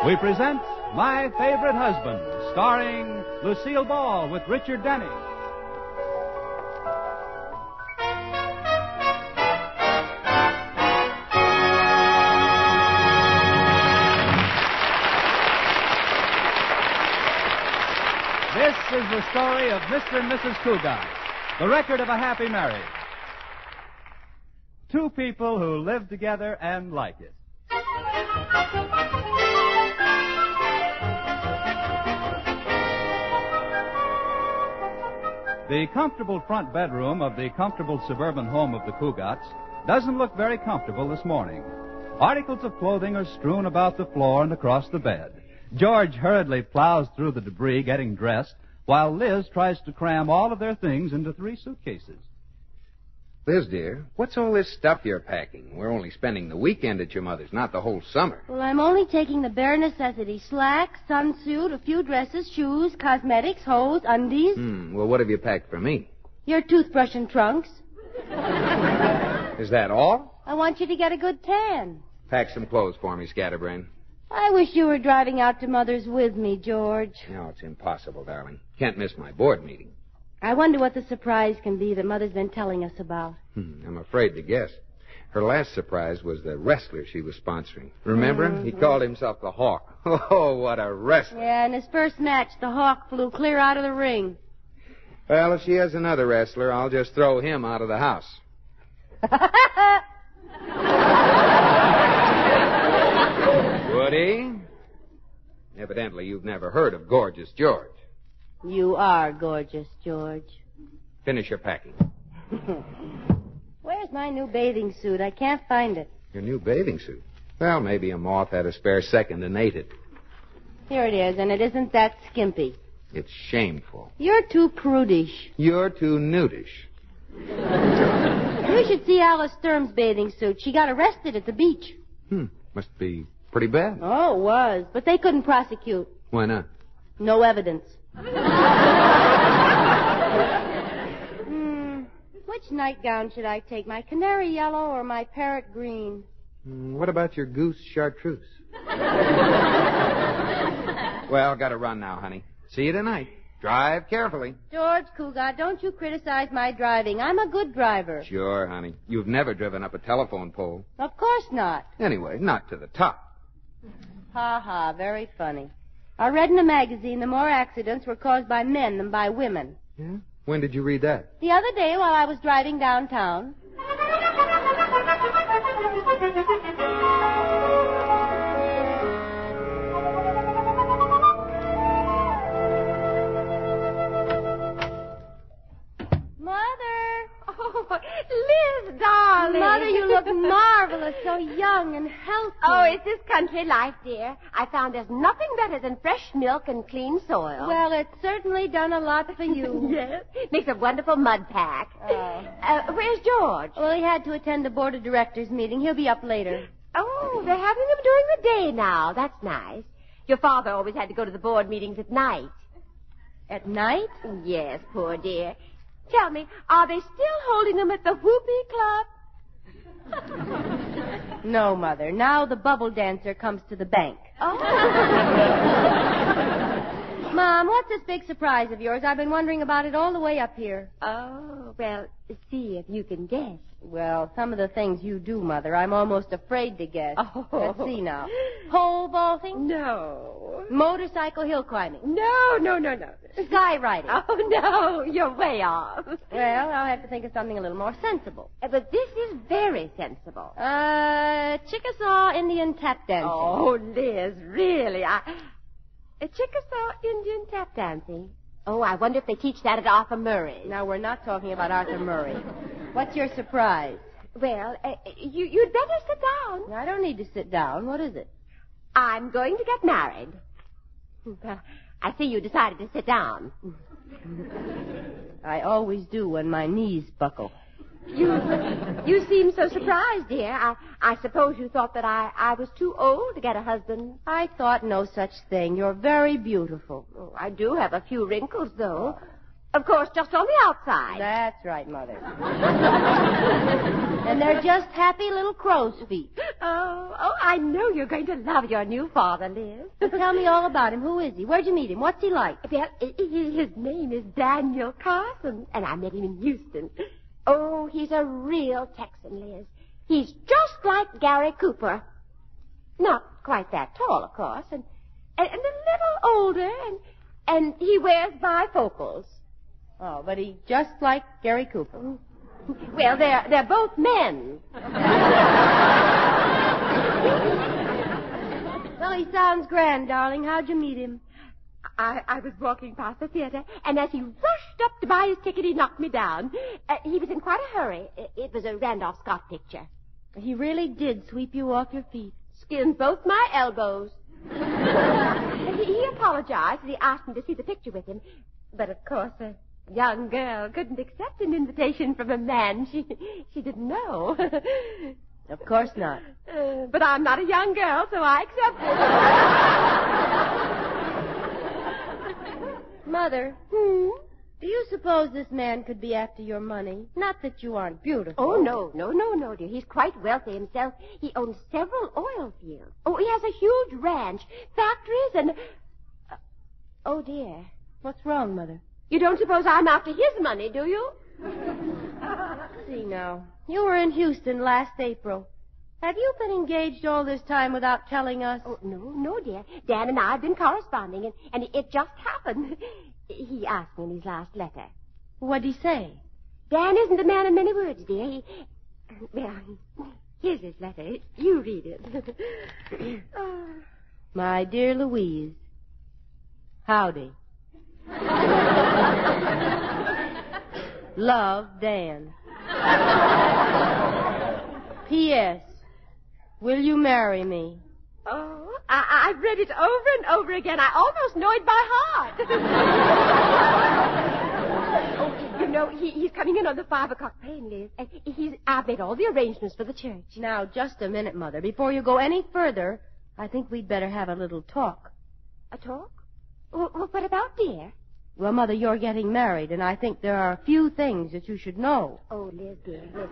we present My Favorite Husband, starring Lucille Ball with Richard Denny. This is the story of Mr. and Mrs. Cugat, the record of a happy marriage. Two people who live together and like it. The comfortable front bedroom of the comfortable suburban home of the Cugats doesn't look very comfortable this morning. Articles of clothing are strewn about the floor and across the bed. George hurriedly plows through the debris getting dressed, while Liz tries to cram all of their things into 3 suitcases. Liz, dear, what's all this stuff you're packing? We're only spending the weekend at your mother's, not the whole summer. Well, I'm only taking the bare necessities. Slacks, sunsuit, a few dresses, shoes, cosmetics, hose, undies. Well, what have you packed for me? Your toothbrush and trunks. Is that all? I want you to get a good tan. Pack some clothes for me, Scatterbrain. I wish you were driving out to Mother's with me, George. No, it's impossible, darling. Can't miss my board meeting. I wonder what the surprise can be that Mother's been telling us about. I'm afraid to guess. Her last surprise was the wrestler she was sponsoring. Remember him? He called himself the Hawk. Oh, what a wrestler. Yeah, in his first match, the Hawk flew clear out of the ring. Well, if she has another wrestler, I'll just throw him out of the house. Woody? Evidently, you've never heard of Gorgeous George. You are gorgeous, George. Finish your packing. Where's my new bathing suit? I can't find it. Your new bathing suit? Well, maybe a moth had a spare second and ate it. Here it is, and it isn't that skimpy. It's shameful. You're too prudish. You're too nudish. You should see Alice Sturm's bathing suit. She got arrested at the beach. Must be pretty bad. Oh, it was. But they couldn't prosecute. Why not? No evidence. Which nightgown should I take? My canary yellow or my parrot green? What about your goose chartreuse? Well, gotta run now, honey. See you tonight. Drive carefully. George Cugat, don't you criticize my driving. I'm a good driver. Sure, honey. You've never driven up a telephone pole. Of course not. Anyway, not to the top. Ha ha, very funny. I read in a magazine the more accidents were caused by men than by women. Yeah? When did you read that? The other day while I was driving downtown. Liz, darling. Mother, you look marvelous, so young and healthy. Oh, it's this country life, dear. I found there's nothing better than fresh milk and clean soil. Well, it's certainly done a lot for you. Yes. Makes a wonderful mud pack. Oh. Where's George? Well, he had to attend a board of directors meeting. He'll be up later. Oh, they're having them during the day now. That's nice. Your father always had to go to the board meetings at night. At night? Yes, poor dear. Tell me, are they still holding them at the Whoopee Club? No, Mother. Now the bubble dancer comes to the bank. Oh. Mom, what's this big surprise of yours? I've been wondering about it all the way up here. Oh, well, see if you can guess. Well, some of the things you do, Mother, I'm almost afraid to guess. Oh. Let's see now. Pole vaulting? No. Motorcycle hill climbing? No. Skywriting? Oh, no, you're way off. Well, I'll have to think of something a little more sensible. But this is very sensible. Chickasaw Indian tap dancing. Oh, Liz, really, Chickasaw Indian tap dancing. Oh, I wonder if they teach that at Arthur Murray's. Now, we're not talking about Arthur Murray. What's your surprise? Well, you'd better sit down. I don't need to sit down. What is it? I'm going to get married. I see you decided to sit down. I always do when my knees buckle. You seem so surprised, dear. I suppose you thought that I was too old to get a husband. I thought no such thing. You're very beautiful. Oh, I do have a few wrinkles, though. Of course, just on the outside. That's right, Mother. And they're just happy little crow's feet. Oh, I know you're going to love your new father, Liz. Well, tell me all about him. Who is he? Where'd you meet him? What's he like? Well, his name is Daniel Carson, and I met him in Houston. Oh, he's a real Texan, Liz. He's just like Gary Cooper. Not quite that tall, of course, and a little older, and he wears bifocals. Oh, but he's just like Gary Cooper. Well, they're both men. Well, he sounds grand, darling. How'd you meet him? I was walking past the theater, and as he rushed up to buy his ticket, he knocked me down. He was in quite a hurry. It was a Randolph Scott picture. He really did sweep you off your feet. Skinned both my elbows. He apologized, and he asked me to see the picture with him. But, of course, a young girl couldn't accept an invitation from a man she didn't know. Of course not. But I'm not a young girl, so I accepted. Mother, do you suppose this man could be after your money? Not that you aren't beautiful. Oh, no, dear. He's quite wealthy himself. He owns several oil fields. Oh, he has a huge ranch, factories, and... Oh, dear. What's wrong, Mother? You don't suppose I'm after his money, do you? See now. You were in Houston last April. Have you been engaged all this time without telling us? Oh, no, dear. Dan and I have been corresponding, and it just happened. He asked me in his last letter. What'd he say? Dan isn't a man of many words, dear. Well, here's his letter. You read it. My dear Louise, howdy. Love, Dan. P.S. Will you marry me? Oh, I've read it over and over again. I almost know it by heart. Oh, you know, he's coming in on the 5 o'clock train, Liz. And I've made all the arrangements for the church. Now, just a minute, Mother. Before you go any further, I think we'd better have a little talk. A talk? Well, what about, dear? Well, Mother, you're getting married, and I think there are a few things that you should know. Oh, Liz, dear, Liz.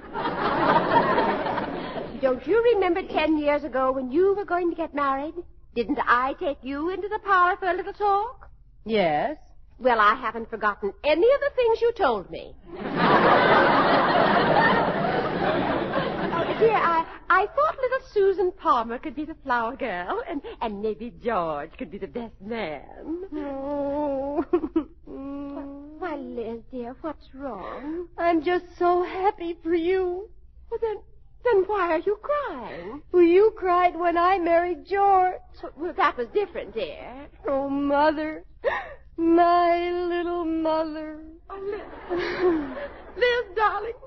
Don't you remember 10 years ago when you were going to get married? Didn't I take you into the parlor for a little talk? Yes. Well, I haven't forgotten any of the things you told me. Dear, I thought little Susan Palmer could be the flower girl, and maybe George could be the best man. Oh. Why, Liz, dear, what's wrong? I'm just so happy for you. Well, then why are you crying? Well, you cried when I married George. Well, that was different, dear. Oh, Mother. My little mother. Oh, Liz, darling.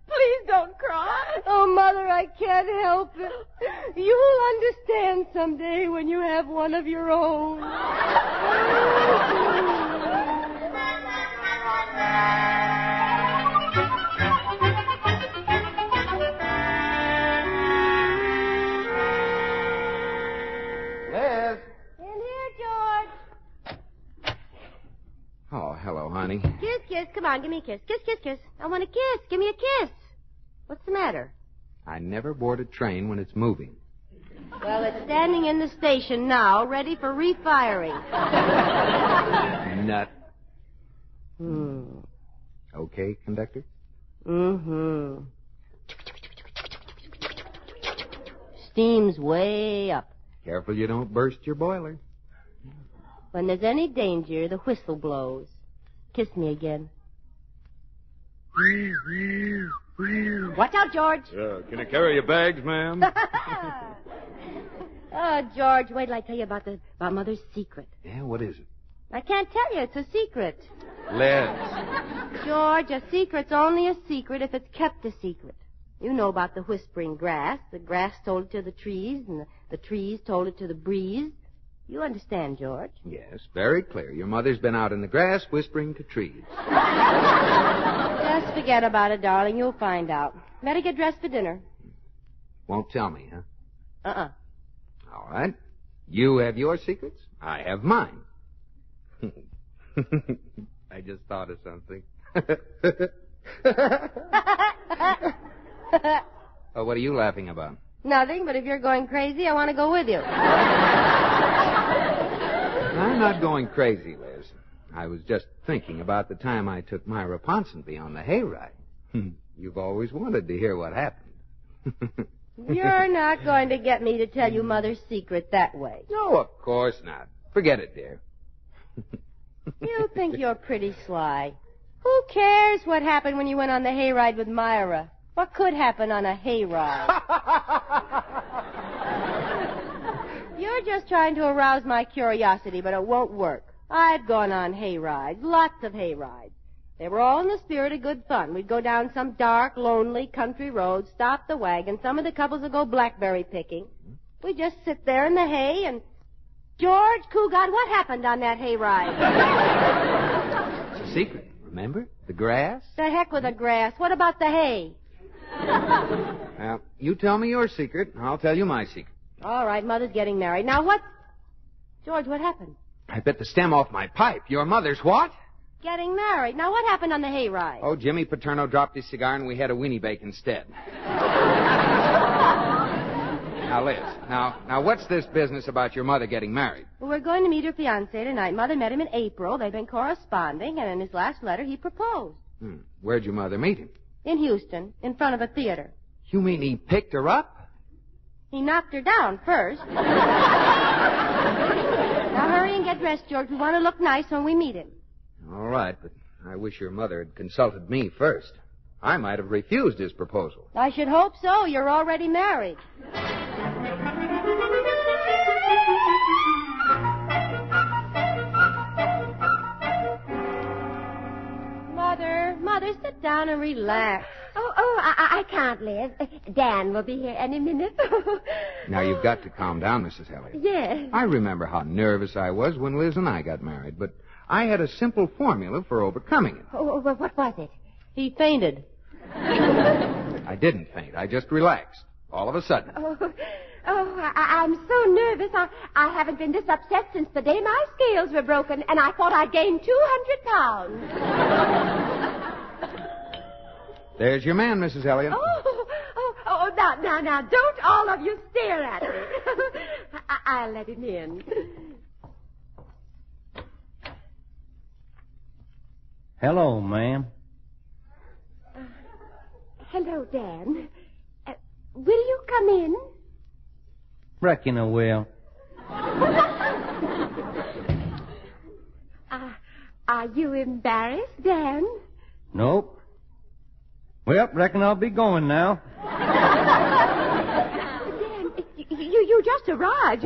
Please don't cry. Oh, Mother, I can't help it. You'll understand someday when you have one of your own. Liz. In here, George. Oh, hello, honey. Kiss. Come on, give me a kiss. Kiss. I want a kiss. Give me a kiss. What's the matter? I never board a train when it's moving. Well, it's standing in the station now, ready for refiring. Nut. Okay, conductor? Mm-hmm. Steam's way up. Careful you don't burst your boiler. When there's any danger, the whistle blows. Kiss me again. Watch out, George. Can I carry your bags, ma'am? Oh, George, wait till I tell you about Mother's secret. Yeah, what is it? I can't tell you. It's a secret. Liz. George, a secret's only a secret if it's kept a secret. You know about the whispering grass. The grass told it to the trees, and the trees told it to the breeze. You understand, George? Yes, very clear. Your mother's been out in the grass whispering to trees. Just forget about it, darling. You'll find out. Better get dressed for dinner. Won't tell me, huh? Uh-uh. All right. You have your secrets. I have mine. I just thought of something. Oh, what are you laughing about? Nothing, but if you're going crazy, I want to go with you. I'm not going crazy, Liz. I was just thinking about the time I took Myra Ponsonby on the hayride. You've always wanted to hear what happened. You're not going to get me to tell you Mother's secret that way. No, of course not. Forget it, dear. You think you're pretty sly. Who cares what happened when you went on the hayride with Myra? What could happen on a hayride? You're just trying to arouse my curiosity, but it won't work. I've gone on hayrides, lots of hayrides. They were all in the spirit of good fun. We'd go down some dark, lonely country road, stop the wagon. Some of the couples would go blackberry picking. We'd just sit there in the hay and... George Cugat, what happened on that hayride? It's a secret, remember? The grass? The heck with the grass. What about the hay? Well, you tell me your secret, and I'll tell you my secret. All right, Mother's getting married. Now what... George, what happened? I bit the stem off my pipe. Your mother's what? Getting married. Now what happened on the hayride? Oh, Jimmy Paterno dropped his cigar, and we had a weenie bake instead. Now, Liz, now what's this business about your mother getting married? Well, we're going to meet her fiancé tonight. Mother met him in April. They've been corresponding, and in his last letter, he proposed. Where'd your mother meet him? In Houston, in front of a theater. You mean he picked her up? He knocked her down first. Now hurry and get dressed, George. We want to look nice when we meet him. All right, but I wish your mother had consulted me first. I might have refused his proposal. I should hope so. You're already married. Mother, sit down and relax. I can't, Liz. Dan will be here any minute. Now, you've got to calm down, Mrs. Elliott. Yes. I remember how nervous I was when Liz and I got married, but I had a simple formula for overcoming it. What was it? He fainted. I didn't faint. I just relaxed. All of a sudden. I'm so nervous. I haven't been this upset since the day my scales were broken, and I thought I'd gained 200 pounds. There's your man, Mrs. Elliott. Now, don't all of you stare at me. I'll let him in. Hello, ma'am. Hello, Dan. Will you come in? Reckon I will. Are you embarrassed, Dan? Nope. Well, reckon I'll be going now. Dan, you just arrived.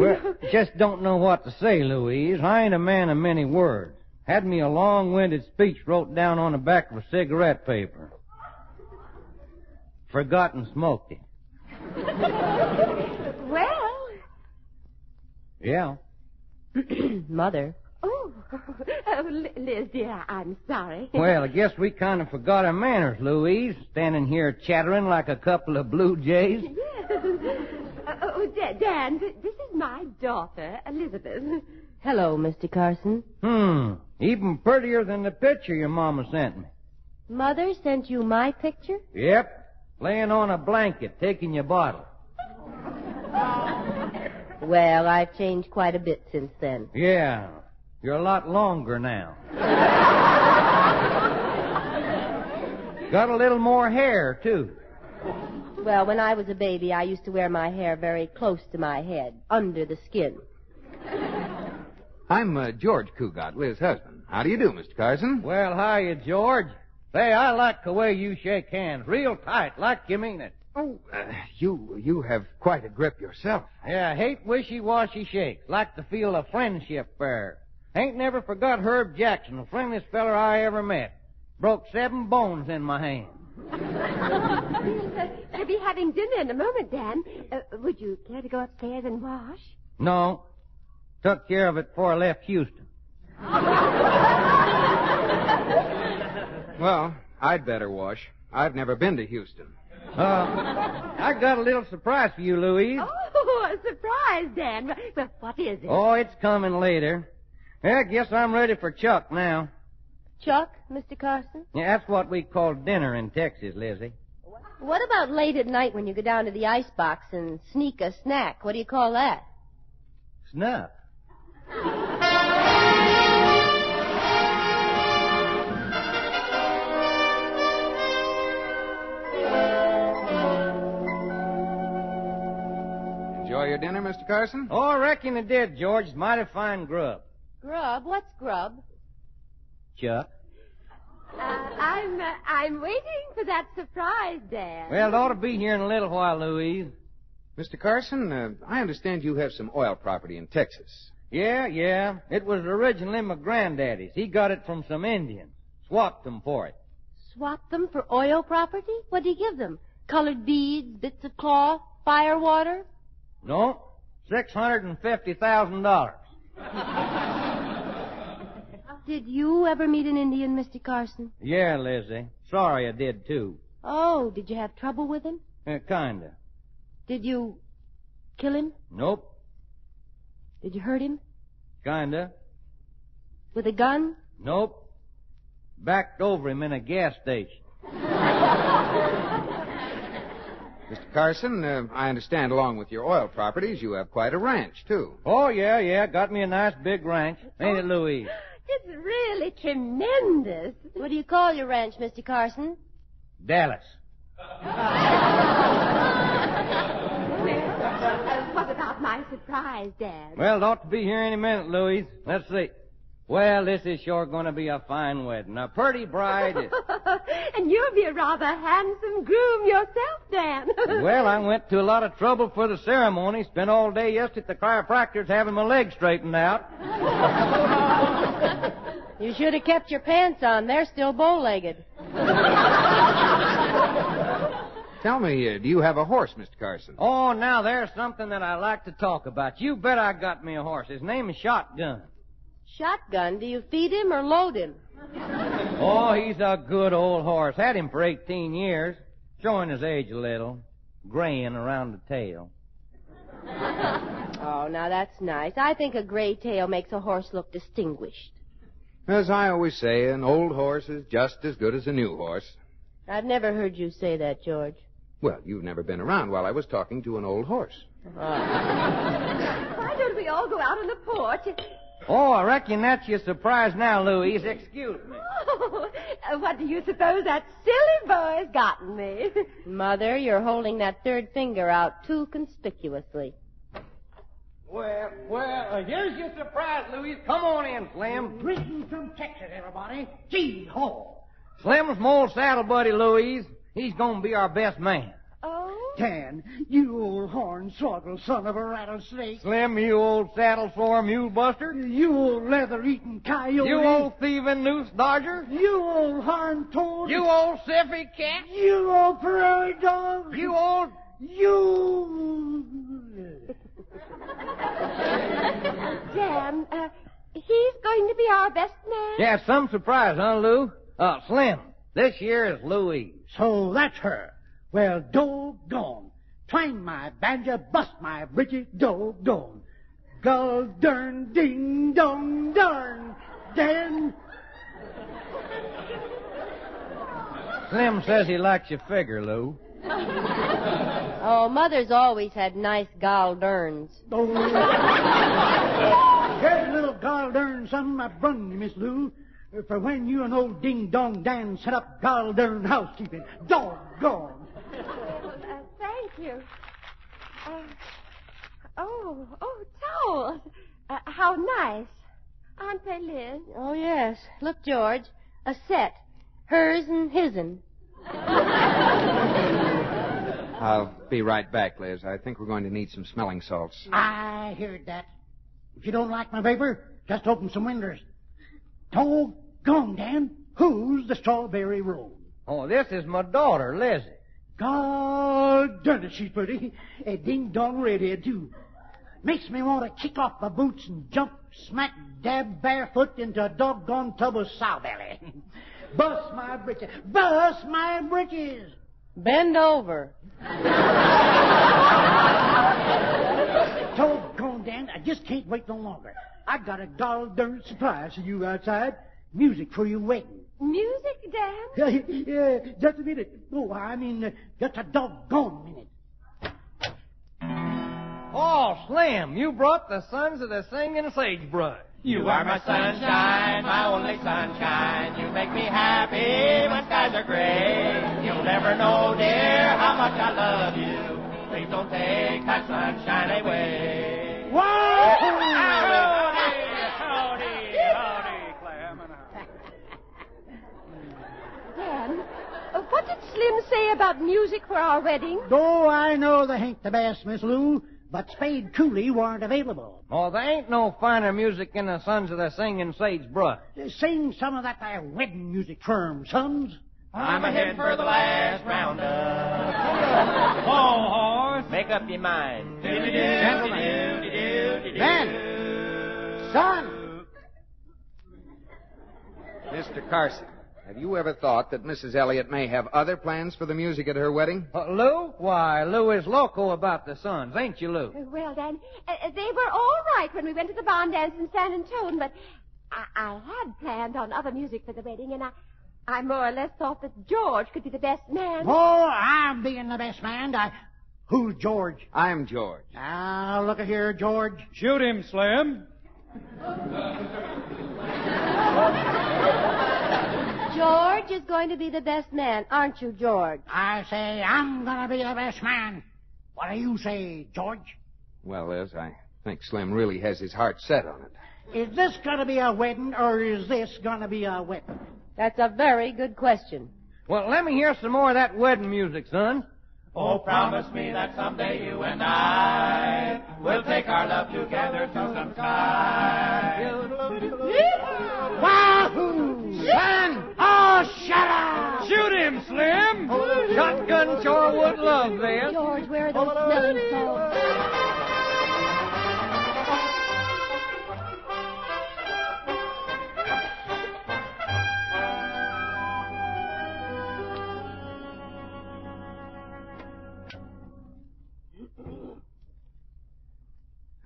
Just don't know what to say, Louise. I ain't a man of many words. Had me a long-winded speech wrote down on the back of a cigarette paper. Forgot and smoked it. Well. Yeah. Mother. Oh, Liz, dear, I'm sorry. Well, I guess we kind of forgot our manners, Louise, standing here chattering like a couple of blue jays. Yes. Dan, this is my daughter, Elizabeth. Hello, Mr. Carson. Even prettier than the picture your mama sent me. Mother sent you my picture? Yep. Laying on a blanket, taking your bottle. Well, I've changed quite a bit since then. Yeah. You're a lot longer now. Got a little more hair, too. Well, when I was a baby, I used to wear my hair very close to my head, under the skin. I'm George Cugat, Liz's husband. How do you do, Mr. Carson? Well, hiya, George. Say, I like the way you shake hands. Real tight, like you mean it. Oh, you have quite a grip yourself. Yeah, I hate wishy-washy shakes. Like to feel a friendship there. Ain't never forgot Herb Jackson, the friendliest feller I ever met. Broke 7 bones in my hand. We'll be having dinner in a moment, Dan. Would you care to go upstairs and wash? No. Took care of it before I left Houston. Well, I'd better wash. I've never been to Houston. I got a little surprise for you, Louise. Oh, a surprise, Dan. Well, what is it? Oh, it's coming later. I guess I'm ready for Chuck now. Chuck, Mr. Carson? Yeah, that's what we call dinner in Texas, Lizzie. What about late at night when you go down to the icebox and sneak a snack? What do you call that? Snuff. Enjoy your dinner, Mr. Carson? Oh, I reckon it did, George. It's mighty fine grub. Grub? What's grub? Chuck. I'm waiting for that surprise, Dad. Well, it ought to be here in a little while, Louise. Mr. Carson, I understand you have some oil property in Texas. Yeah. It was originally my granddaddy's. He got it from some Indians. Swapped them for it. Swap them for oil property? What do you give them? Colored beads, bits of cloth, firewater? No, $650,000. Did you ever meet an Indian, Mr. Carson? Yeah, Lizzie. Sorry I did, too. Oh, did you have trouble with him? Kinda. Did you kill him? Nope. Did you hurt him? Kinda. With a gun? Nope. Backed over him in a gas station. Mr. Carson, I understand along with your oil properties, you have quite a ranch, too. Oh, yeah. Got me a nice big ranch. Ain't it, Louise? It's really tremendous. What do you call your ranch, Mr. Carson? Dallas. What about my surprise, Dad? Well, it ought to be here any minute, Louise. Let's see. Well, this is sure going to be a fine wedding. A pretty bride. And you'll be a rather handsome groom yourself, Dan. Well, I went to a lot of trouble for the ceremony. Spent all day yesterday at the chiropractor's having my legs straightened out. You should have kept your pants on. They're still bow-legged. Tell me, do you have a horse, Mr. Carson? Oh, now there's something that I like to talk about. You bet I got me a horse. His name is Shotgun. Shotgun? Do you feed him or load him? Oh, he's a good old horse. Had him for 18 years. Showing his age a little. Graying around the tail. Oh, now that's nice. I think a gray tail makes a horse look distinguished. As I always say, an old horse is just as good as a new horse. I've never heard you say that, George. Well, you've never been around while I was talking to an old horse. Why don't we all go out on the porch? Oh, I reckon that's your surprise now, Louise. Excuse me. Oh, what do you suppose that silly boy's gotten me? Mother, you're holding that third finger out too conspicuously. Well, here's your surprise, Louise. Come on in, Slim. Greetings from Texas, everybody. Gee, ho. Slim's my old saddle buddy, Louise. He's gonna be our best man. Oh? Dan, you old hornswoggle son of a rattlesnake. Slim, you old saddle sore mule buster. You old leather-eating coyote. You old thieving noose dodger. You old horn toad. You old siffy cat. You old prairie dog. You old... You... Dan, he's going to be our best man? Yeah, some surprise, huh, Lou? Slim, this year is Louise. So that's her. Well, doggone. Twang my banjo, bust my britches, doggone. Gull dern, ding dong darn. Dan. Slim says he likes your figure, Lou. Oh, Mother's always had nice gall derns. Oh. Here's a little gall dern something I brung you, Miss Lou. For when you and old Ding Dong Dan set up gall dern housekeeping. Doggone. Thank you. Towels. How nice. Aren't they, Liz? Oh, yes. Look, George. A set. Hers and his'n. I'll be right back, Liz. I think we're going to need some smelling salts. I heard that. If you don't like my vapor, just open some windows. Doggone, Dan. Who's the strawberry roll? Oh, this is my daughter, Lizzie. God darn it, she's pretty. A ding-dong redhead, too. Makes me want to kick off my boots and jump smack dab barefoot into a doggone tub of sow belly. Bust my britches. Bust my britches. Bend over. Doggone, Dan, I just can't wait no longer. I got a gall darn surprise for you outside. Music for your wedding. Music, Dan? Yeah, just a minute. Oh, I mean, just a doggone minute. Oh, Slim, you brought the sons of the singing sagebrush. You are my sunshine, my only sunshine. You make me happy when skies are gray. You'll never know, dear, how much I love you. Please don't take my sunshine away. Whoa! Howdy, Clem. Dan, what did Slim say about music for our wedding? Oh, I know they ain't the best, Miss Lou, but Spade Cooley weren't available. Oh, there ain't no finer music in the sons of the singing sagebrush. Sing some of that there wedding music for 'em, sons. I'm a-heading for the last roundup. Oh, horse, make up your mind. Ben! Son! Mr. Carson, have you ever thought that Mrs. Elliott may have other plans for the music at her wedding? Lou? Why, Lou is loco about the sons, ain't you, Lou? Well, Dan, they were all right when we went to the barn dance in San Antone, but I had planned on other music for the wedding, and I more or less thought that George could be the best man. Oh, I'm being the best man. Who's George? I'm George. Now, look at here, George. Shoot him, Slim. George is going to be the best man, aren't you, George? I say I'm gonna be the best man. What do you say, George? Well, Liz, I think Slim really has his heart set on it. Is this gonna be a wedding, or is this gonna be a wedding? That's a very good question. Well, let me hear some more of that wedding music, son. Oh, promise me that someday you and I will take our love together to some sky. Wahoo! Son! Oh, shut up! Shoot him, Slim! Shotgun sure would love this. George, where are those smelling salts?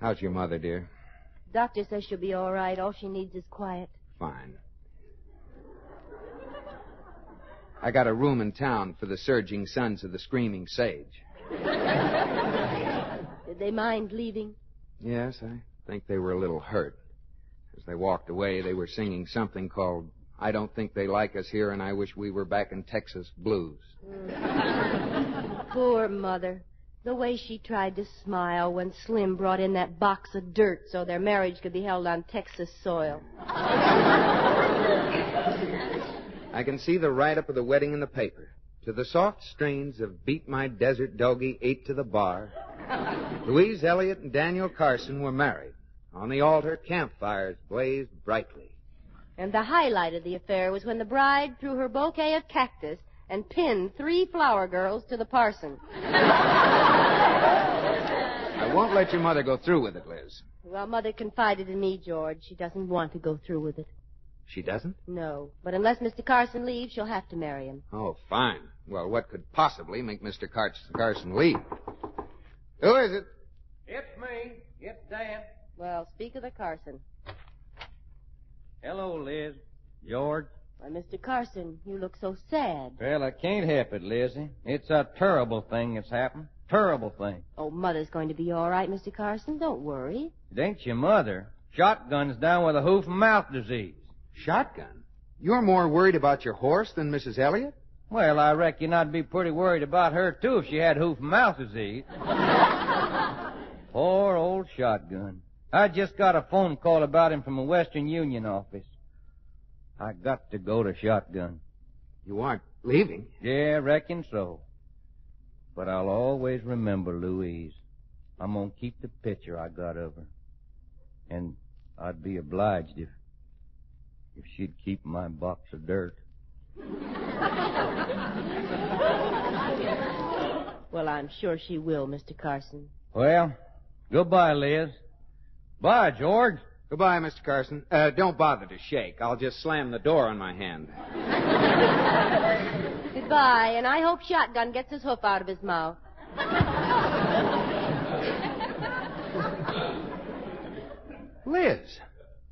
How's your mother, dear? Doctor says she'll be all right. All she needs is quiet. Fine. I got a room in town for the surging sons of the screaming sage. Did they mind leaving? Yes, I think they were a little hurt. As they walked away, they were singing something called I Don't Think They Like Us Here and I Wish We Were Back in Texas Blues. Poor mother. The way she tried to smile when Slim brought in that box of dirt so their marriage could be held on Texas soil. I can see the write-up of the wedding in the paper. To the soft strains of Beat My Desert Doggie 8 to the Bar, Louise Elliott and Daniel Carson were married. On the altar, campfires blazed brightly. And the highlight of the affair was when the bride threw her bouquet of cactus and pinned 3 flower girls to the parson. I won't let your mother go through with it, Liz. Well, Mother confided in me, George. She doesn't want to go through with it. She doesn't? No. But unless Mr. Carson leaves, she'll have to marry him. Oh, fine. Well, what could possibly make Mr. Carson leave? Who is it? It's me. It's Dan. Well, speak of the Carson. Hello, Liz. George. Why, Mr. Carson, you look so sad. Well, I can't help it, Lizzie. It's a terrible thing that's happened. Terrible thing. Oh, Mother's going to be all right, Mr. Carson. Don't worry. It ain't your mother. Shotgun's down with a hoof and mouth disease. Shotgun? You're more worried about your horse than Mrs. Elliott? Well, I reckon I'd be pretty worried about her, too, if she had hoof and mouth disease. Poor old Shotgun. I just got a phone call about him from a Western Union office. I got to go to Shotgun. You aren't leaving? Yeah, reckon so. But I'll always remember Louise. I'm going to keep the picture I got of her. And I'd be obliged if she'd keep my box of dirt. Well, I'm sure she will, Mr. Carson. Well, goodbye, Liz. Bye, George. Goodbye, Mr. Carson. Don't bother to shake. I'll just slam the door on my hand. Goodbye, and I hope Shotgun gets his hoof out of his mouth. Liz,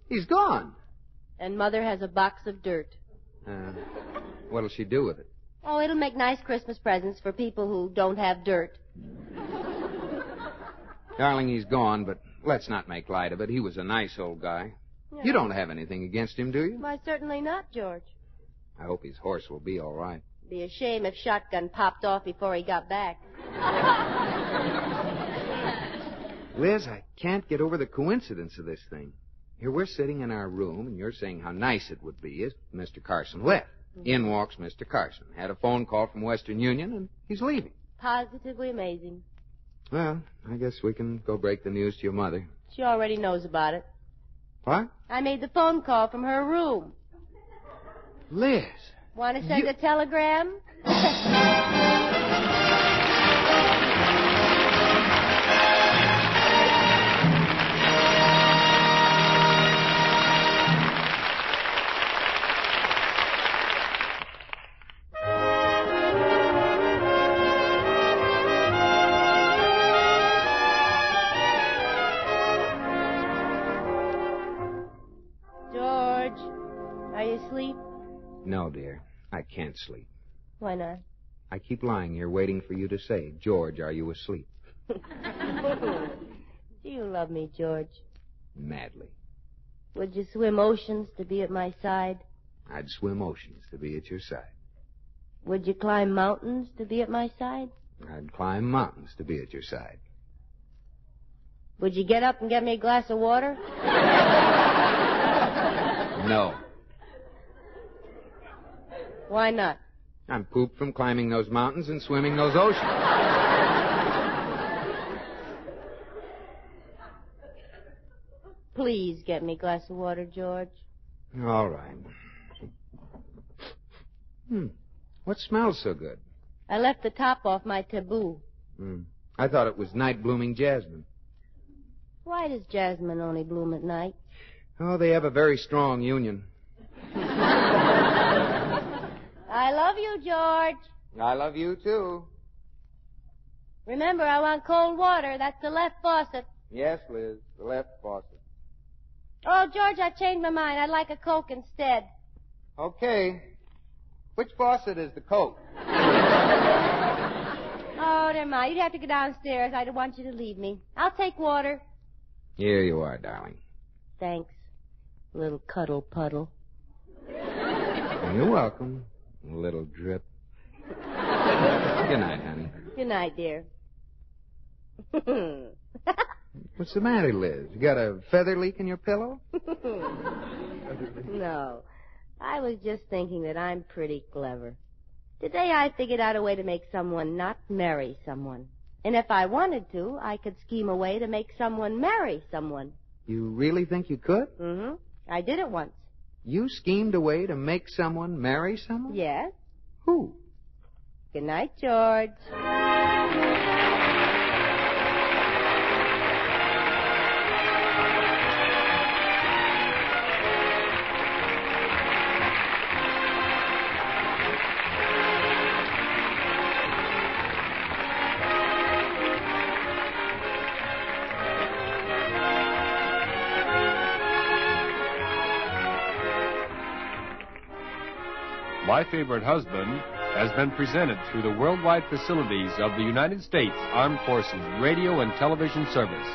he's gone. And Mother has a box of dirt. What'll she do with it? Oh, it'll make nice Christmas presents for people who don't have dirt. Darling, he's gone, but let's not make light of it. He was a nice old guy. Yeah. You don't have anything against him, do you? Why, certainly not, George. I hope his horse will be all right. Be a shame if Shotgun popped off before he got back. Liz, I can't get over the coincidence of this thing. Here we're sitting in our room, and you're saying how nice it would be if Mr. Carson left. In walks Mr. Carson. Had a phone call from Western Union, and he's leaving. Positively amazing. Well, I guess we can go break the news to your mother. She already knows about it. What? I made the phone call from her room. Liz. Want to send a telegram? George, are you asleep? No, dear. I can't sleep. Why not? I keep lying here waiting for you to say, George, are you asleep? Do you love me, George? Madly. Would you swim oceans to be at my side? I'd swim oceans to be at your side. Would you climb mountains to be at my side? I'd climb mountains to be at your side. Would you get up and get me a glass of water? No. Why not? I'm pooped from climbing those mountains and swimming those oceans. Please get me a glass of water, George. All right. What smells so good? I left the top off my taboo. I thought it was night-blooming jasmine. Why does jasmine only bloom at night? Oh, they have a very strong union. I love you, George. I love you, too. Remember, I want cold water. That's the left faucet. Yes, Liz, the left faucet. Oh, George, I've changed my mind. I'd like a Coke instead. Okay. Which faucet is the Coke? Oh, never mind. You'd have to go downstairs. I don't want you to leave me. I'll take water. Here you are, darling. Thanks, little cuddle puddle. You're welcome, little drip. Good night, honey. Good night, dear. What's the matter, Liz? You got a feather leak in your pillow? No. I was just thinking that I'm pretty clever. Today I figured out a way to make someone not marry someone. And if I wanted to, I could scheme a way to make someone marry someone. You really think you could? Mm-hmm. I did it once. You schemed a way to make someone marry someone? Yes. Who? Good night, George. My Favorite Husband has been presented through the worldwide facilities of the United States Armed Forces Radio and Television Service.